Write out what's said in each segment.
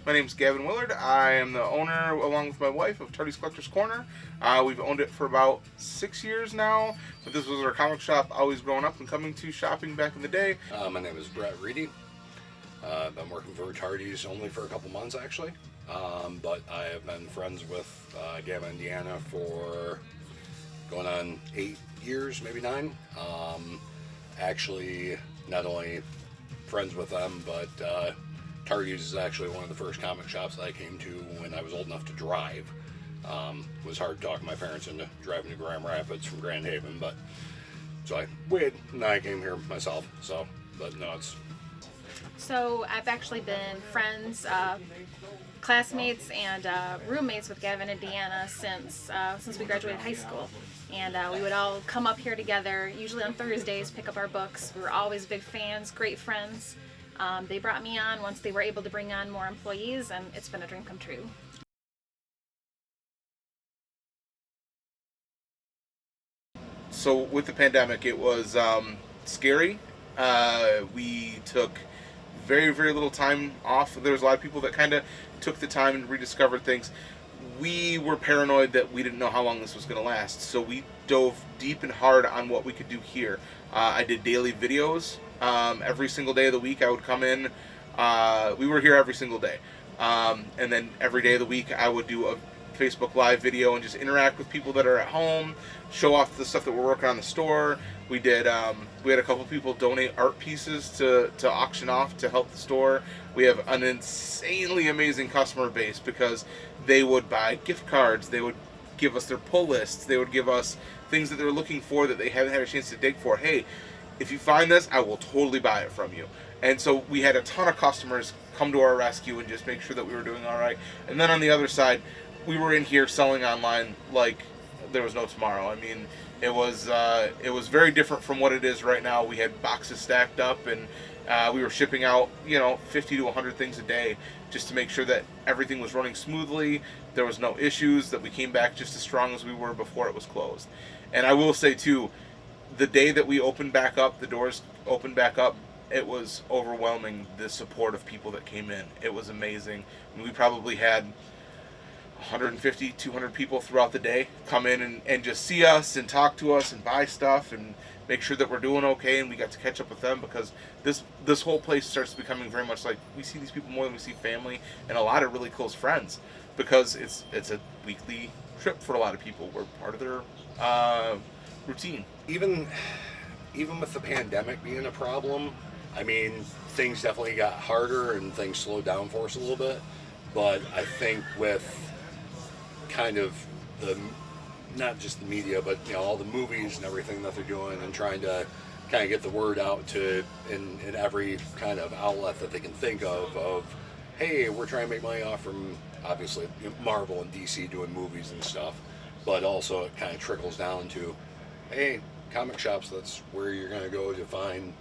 My name is Gavin Willard. I am the owner, along with my wife, of Tardy's Collector's Corner. We've owned it for about 6 years now, but this was our comic shop always growing up and coming to shopping back in the day. My name is Brett Reedy. I've been working for Tardy's only for a couple months, actually. But I have been friends with Gavin and Deanna for going on 8 years, maybe 9. Actually, not only friends with them, but Tardy's is actually one of the first comic shops that I came to when I was old enough to drive. It was hard to talk my parents into driving to Grand Rapids from Grand Haven, but so I waited, and then I came here myself. But no, it's... So I've actually been friends, classmates, and roommates with Gavin and Deanna since we graduated high school. And we would all come up here together, usually on Thursdays, pick up our books. We were always big fans, great friends. They brought me on once they were able to bring on more employees, and it's been a dream come true. So with the pandemic, it was scary. We took very, very little time off. There was a lot of people that kind of took the time and rediscovered things. We were paranoid that we didn't know how long this was going to last, so we dove deep and hard on what we could do here. I did daily videos. Every single day of the week I would come in. We were here every single day. And then every day of the week I would do a Facebook Live video and just interact with people that are at home, show off the stuff that we're working on in the store. We had a couple people donate art pieces to auction off to help the store. We have an insanely amazing customer base because they would buy gift cards, they would give us their pull lists, they would give us things that they're looking for that they haven't had a chance to dig for. Hey, if you find this, I will totally buy it from you. And so we had a ton of customers come to our rescue and just make sure that we were doing all right. And then on the other side, we were in here selling online like there was no tomorrow. I mean, it was very different from what it is right now. We had boxes stacked up, and we were shipping out 50 to 100 things a day just to make sure that everything was running smoothly. There was no issues, that we came back just as strong as we were before it was closed. And I will say too, the day that we opened back up, the doors opened back up, it was overwhelming, the support of people that came in. It was amazing. We probably had 150, 200 people throughout the day come in and just see us and talk to us and buy stuff and make sure that we're doing okay, and we got to catch up with them because this whole place starts becoming very much like we see these people more than we see family and a lot of really close friends because it's a weekly trip for a lot of people. We're part of their routine. Even with the pandemic being a problem, I mean, things definitely got harder and things slowed down for us a little bit. But I think with kind of not just the media, but all the movies and everything that they're doing and trying to kind of get the word out to in every kind of outlet that they can think of hey, we're trying to make money off from obviously Marvel and DC doing movies and stuff, but also it kind of trickles down to, hey, comic shops, that's where you're going to go to find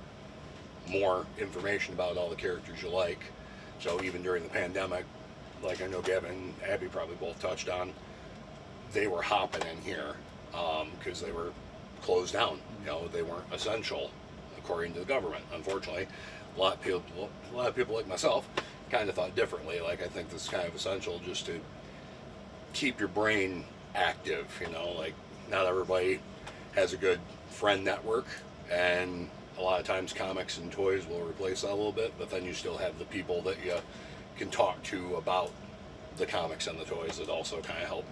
more information about all the characters you like. So even during the pandemic, like I know Gavin and Abby probably both touched on, they were hopping in here because they were closed down. They weren't essential according to the government. Unfortunately, a lot of people like myself kind of thought differently. Like, I think this is kind of essential just to keep your brain active. Like, not everybody has a good friend network, and a lot of times comics and toys will replace that a little bit, but then you still have the people that you can talk to about the comics and the toys that also kind of help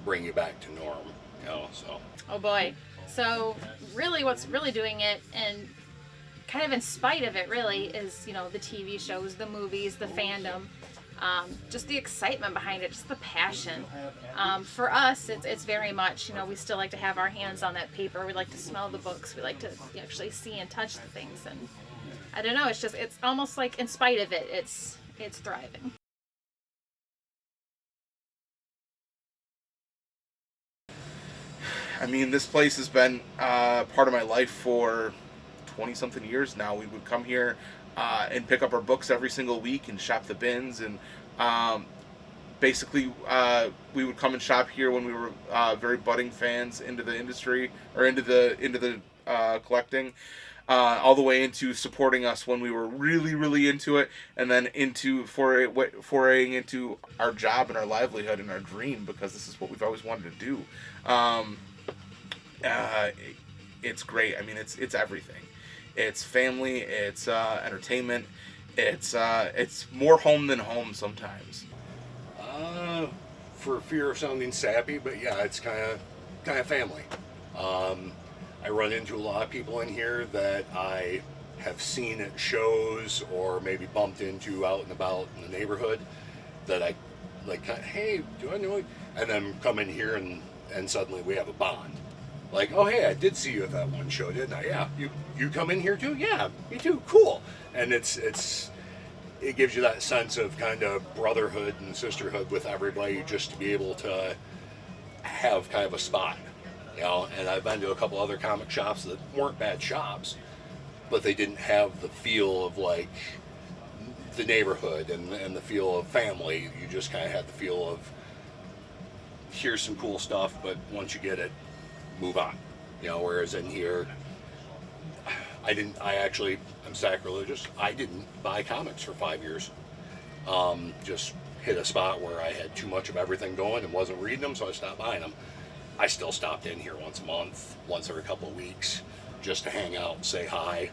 bring you back to norm, so. Oh boy. So really what's really doing it, and kind of in spite of it really, is, the TV shows, the movies, the fandom, just the excitement behind it, just the passion. For us, it's very much, we still like to have our hands on that paper. We like to smell the books. We like to actually see and touch the things. And I don't know, it's almost like in spite of it, it's thriving. I mean, this place has been part of my life for 20-something years now. We would come here and pick up our books every single week and shop the bins. And basically, we would come and shop here when we were very budding fans into the industry or into the collecting. all the way into supporting us when we were really, really into it, and then into foraying into our job and our livelihood and our dream, because this is what we've always wanted to do. Um, uh, it's great. I mean, it's everything. It's family. It's entertainment. It's more home than home sometimes. Uh, for fear of sounding sappy, but yeah, it's kind of family. Um, I run into a lot of people in here that I have seen at shows or maybe bumped into out and about in the neighborhood that I like. Hey, do I know you? And then come in here and suddenly we have a bond. Like, oh hey, I did see you at that one show, didn't I? Yeah, you come in here too? Yeah, me too. Cool. And it gives you that sense of kind of brotherhood and sisterhood with everybody, just to be able to have kind of a spot, you know. And I've been to a couple other comic shops that weren't bad shops, but they didn't have the feel of like the neighborhood and the feel of family. You just kind of had the feel of, here's some cool stuff, but once you get it, move on, you know. Whereas in here, I'm sacrilegious. I didn't buy comics for 5 years. Just hit a spot where I had too much of everything going and wasn't reading them, so I stopped buying them. I still stopped in here once a month, once every couple of weeks, just to hang out, say hi,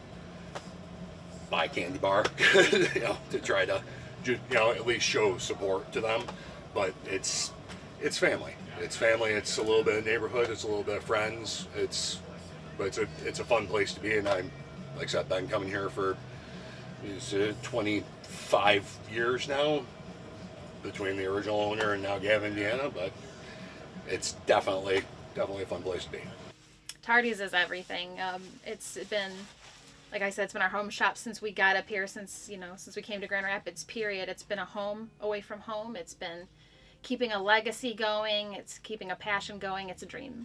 buy a candy bar, you know, to try to, you know, at least show support to them. But it's family. It's family. It's a little bit of neighborhood. It's a little bit of friends. But it's a fun place to be, and I'm, like I said, been coming here for 25 years now, between the original owner and now Gavin, Indiana. But it's definitely a fun place to be. Tardy's is everything. It's been, like I said, it's been our home shop since we got up here, since we came to Grand Rapids, period. It's been a home away from home. It's been keeping a legacy going. It's keeping a passion going. It's a dream.